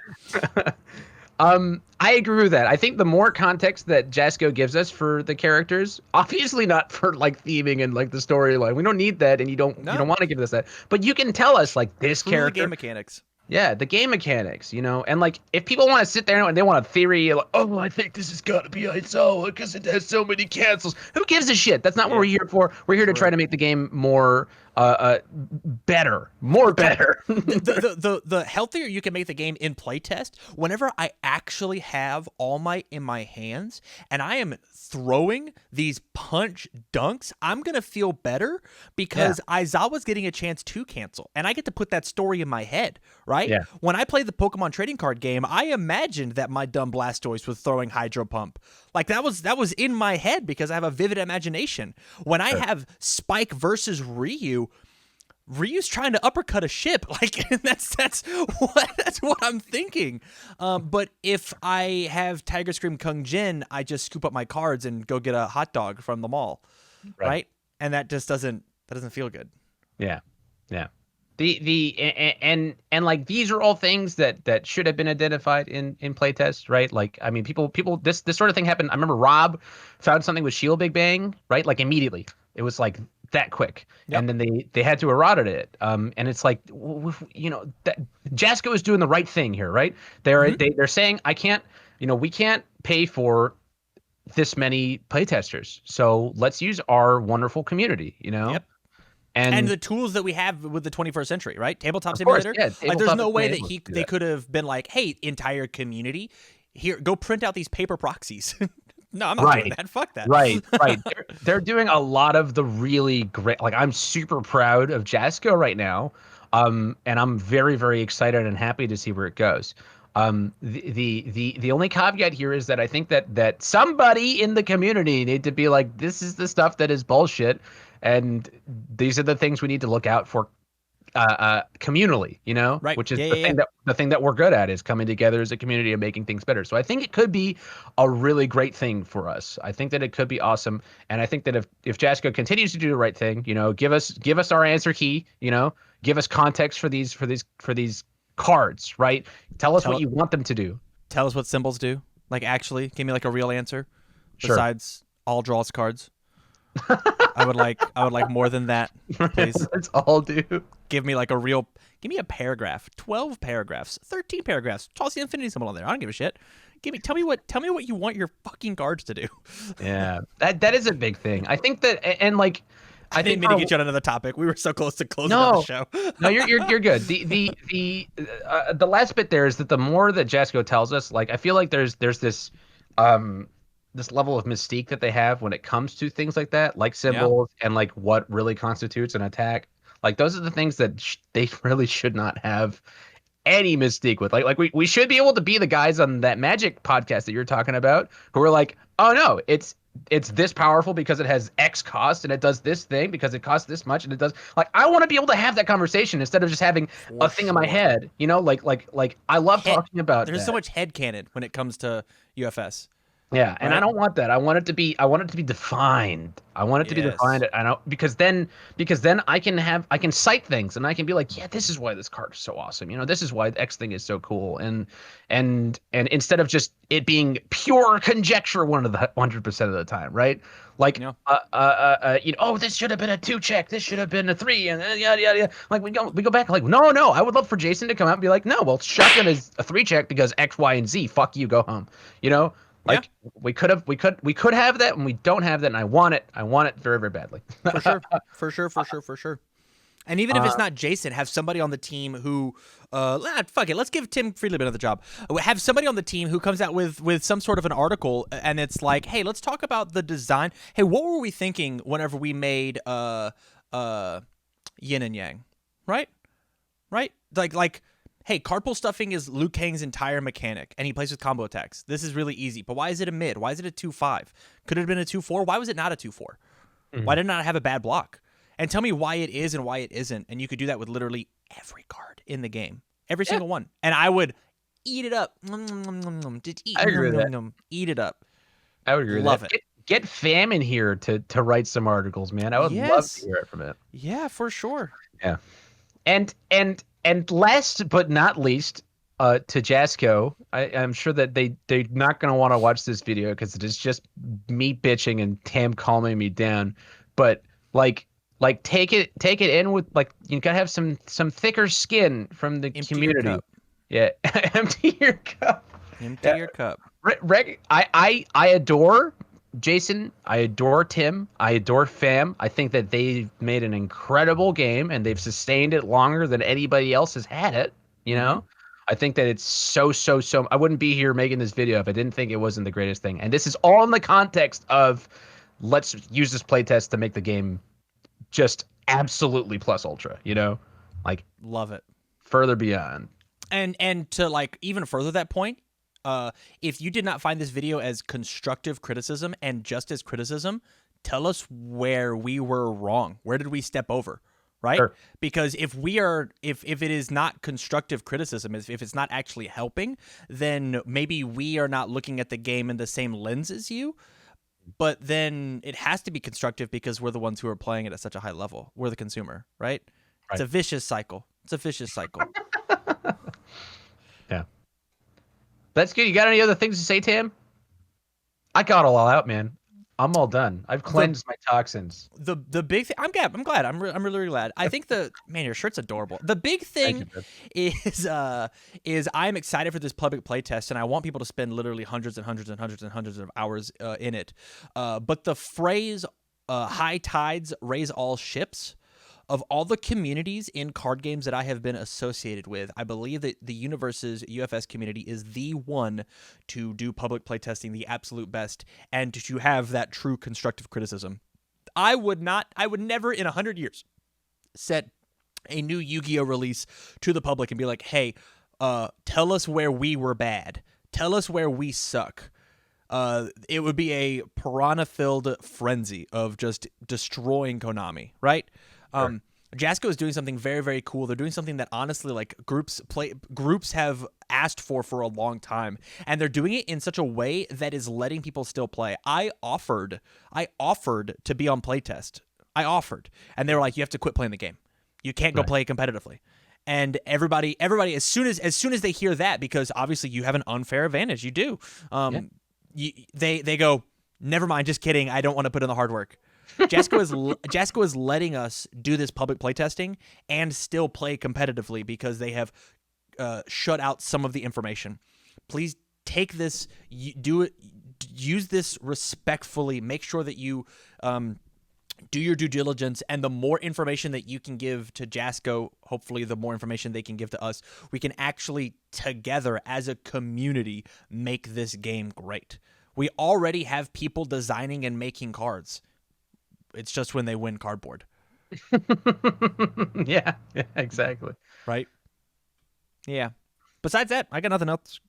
I agree with that. I think the more context that Jasko gives us for the characters, obviously not for like theming and like the storyline. We don't need that, and you don't want to give us that. But you can tell us like this Truly character. game mechanics. Yeah, the game mechanics, and like if people want to sit there and they want a theory, like, oh, I think this has got to be Aizawa because it has so many cancels. Who gives a shit? That's not what we're here for. We're here to try to make the game more better, more better. the healthier you can make the game in playtest, whenever I actually have All Might in my hands and I am throwing these punch dunks, I'm gonna feel better because Aizawa's getting a chance to cancel, and I get to put that story in my head, right? Yeah. When I played the Pokemon trading card game, I imagined that my dumb Blastoise was throwing Hydro Pump. Like that was in my head because I have a vivid imagination. When I have Spike versus Ryu's trying to uppercut a ship. Like that's what I'm thinking. But if I have Tiger Scream Kung Jin, I just scoop up my cards and go get a hot dog from the mall, right? And that just doesn't feel good. Yeah. And like these are all things that should have been identified in playtest, right? Like I mean, people this sort of thing happened. I remember Rob found something with Shield Big Bang, right? Like immediately, it was like that quick, and then they had to errata it. And it's like that Jasko is doing the right thing here, right? They're saying we can't pay for this many playtesters, so let's use our wonderful community, Yep. And the tools that we have with the 21st century, right? Tabletop simulator. Like, there's no way that they could have been like, "Hey, entire community, here, go print out these paper proxies." No, I'm not doing that. Fuck that. Right. They're doing a lot of the really great. Like, I'm super proud of Jasko right now, and I'm very, very excited and happy to see where it goes. The only caveat here is that I think that somebody in the community need to be like, this is the stuff that is bullshit, and these are the things we need to look out for communally, right? Which is the thing that we're good at, is coming together as a community and making things better. So I think it could be a really great thing for us. I think that it could be awesome, and I think that if Jasko continues to do the right thing, give us our answer key, give us context for these cards, right? Tell us what you want them to do. Tell us what symbols do. Like, actually, give me like a real answer besides all draws cards. I would like more than that, please. That's all do. Give me a paragraph, 12 paragraphs, 13 paragraphs. Toss the infinity symbol on there. I don't give a shit. Tell me what you want your fucking cards to do. Yeah, that is a big thing. I think that, and like, I didn't mean to get you on another topic. We were so close to closing out the show. No, you're good. The last bit there is that the more that Jasko tells us, like, I feel like there's this this level of mystique that they have when it comes to things like that, like symbols and like what really constitutes an attack. Like, those are the things that they really should not have any mystique with. Like we should be able to be the guys on that Magic podcast that you're talking about who are like, oh no, it's this powerful because it has X cost, and it does this thing because it costs this much, and it does, like, I want to be able to have that conversation instead of just having a thing in my head, like I love talking about There's so much headcanon when it comes to UFS. Yeah, and I don't want that. I want it to be defined. I want it to be defined. I know, because then I can cite things, and I can be like, yeah, this is why this card is so awesome. This is why the X thing is so cool. And instead of just it being pure conjecture 100% of the time, right? Like, oh, this should have been a 2-check. This should have been a 3, and yada yada yada. Like, we go back, like, no. I would love for Jason to come out and be like, no, well, shotgun is a 3-check because X, Y, and Z. Fuck you, go home. Like, we could have that, and we don't have that, and I want it very, very badly. For sure. And even if it's not Jason, have somebody on the team who, fuck it, let's give Tim Friedland another job. Have somebody on the team who comes out with some sort of an article, and it's like, hey, let's talk about the design. Hey, what were we thinking whenever we made yin and yang, right? Like. Hey, card pull stuffing is Liu Kang's entire mechanic, and he plays with combo attacks. This is really easy. But why is it a mid? Why is it a 2-5? Could it have been a 2-4? Why was it not a 2-4? Mm-hmm. Why did it not have a bad block? And tell me why it is and why it isn't. And you could do that with literally every card in the game. Every single one. And I would eat it up. Just eat. I agree with that. Eat it up. I would agree with Love that. it. Get Fam in here to write some articles, man. I would love to Yes. hear it from it. Yeah, for sure. Yeah. And last but not least, to Jasco, I'm sure that they're not gonna want to watch this video because it is just me bitching and Tam calming me down. But like take it in with like you gotta have some thicker skin from the Empty your community. cup. Yeah, empty your cup. Empty your cup. I adore Jason. I adore Tim. I adore Fam. I think that they've made an incredible game and they've sustained it longer than anybody else has had it. You know, I think that it's so. I wouldn't be here making this video if I didn't think it wasn't the greatest thing. And this is all in the context of let's use this playtest to make the game just absolutely plus ultra. You know, like Love it. further beyond. And to like even further that point, if you did not find this video as constructive criticism and just as criticism, tell us where we were wrong. Where did we step over? Right? Sure. Because if it is not constructive criticism, if it's not actually helping, then maybe we are not looking at the game in the same lens as you. But then it has to be constructive because we're the ones who are playing it at such a high level. We're the consumer, right? It's a vicious cycle. Yeah. That's good. You got any other things to say, Tam? I got it all out, man. I'm all done. I've cleansed my toxins. The big thing. I'm glad. I'm really glad. I think man, your shirt's adorable. The big thing is I'm excited for this public playtest, and I want people to spend literally hundreds and hundreds and hundreds and hundreds of hours in it. But the phrase "high tides raise all ships." Of all the communities in card games that I have been associated with, I believe that the Universe's UFS community is the one to do public playtesting the absolute best and to have that true constructive criticism. I would never in 100 years set a new Yu-Gi-Oh release to the public and be like, hey, tell us where we were bad. Tell us where we suck. It would be a piranha-filled frenzy of just destroying Konami, right? Sure. Jasco is doing something very, very cool. They're doing something that honestly, like groups have asked for a long time, and they're doing it in such a way that is letting people still play. I offered to be on playtest. And they were like, you have to quit playing the game. You can't go play it competitively. And everybody, as soon as they hear that, because obviously you have an unfair advantage, you do. They go, never mind, just kidding. I don't want to put in the hard work. Jasco is letting us do this public playtesting and still play competitively because they have shut out some of the information. Please take this, use this respectfully. Make sure that you do your due diligence, and the more information that you can give to Jasco, hopefully the more information they can give to us, we can actually together as a community make this game great. We already have people designing and making cards. It's just when they win cardboard. Yeah, exactly. Right? Yeah. Besides that, I got nothing else.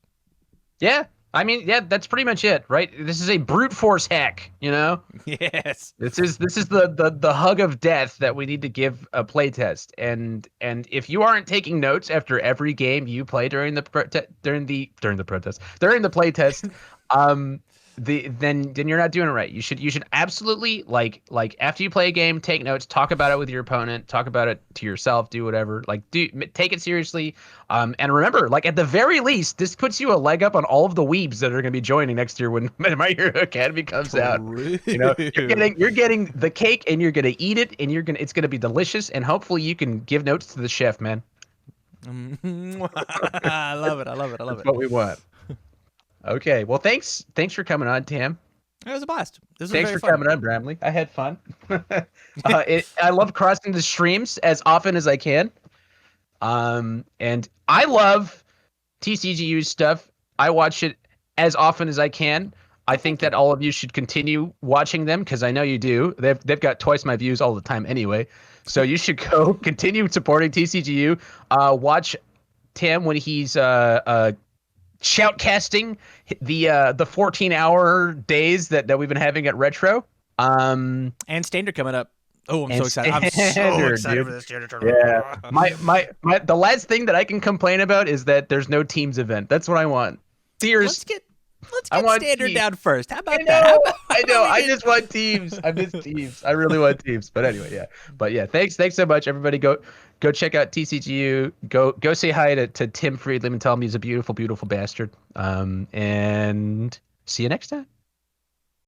Yeah. I mean, yeah, that's pretty much it, right? This is a brute force hack, you know? Yes. This is the hug of death that we need to give a playtest. And if you aren't taking notes after every game you play during the playtest, then you're not doing it right. You should absolutely like after you play a game, take notes, talk about it with your opponent, talk about it to yourself, do whatever. Like take it seriously. And remember, like at the very least, this puts you a leg up on all of the weebs that are going to be joining next year when My Hero Academy comes out. You know, you're getting the cake and you're going to eat it and it's going to be delicious, and hopefully you can give notes to the chef, man. I love it. That's what we want. Okay, well, thanks for coming on, Tam. It was a blast. Thanks for coming on, Bromley. I had fun. I love crossing the streams as often as I can. And I love TCGU stuff. I watch it as often as I can. I think that all of you should continue watching them because I know you do. They've got twice my views all the time anyway. So you should go continue supporting TCGU. Watch Tam when he's shoutcasting the 14-hour days that we've been having at Retro. And Standard coming up. Oh, I'm so excited. I'm so excited for this Standard tournament. Yeah. The last thing that I can complain about is that there's no teams event. That's what I want. Sears. Let's I get want standard teams. down first. How I about know, that? I know. I we just want teams. I miss teams. I really want teams. But anyway, yeah. But yeah, thanks so much, everybody. Go check out TCGU. Go say hi to Tim Friedland and tell him he's a beautiful, beautiful bastard. And see you next time.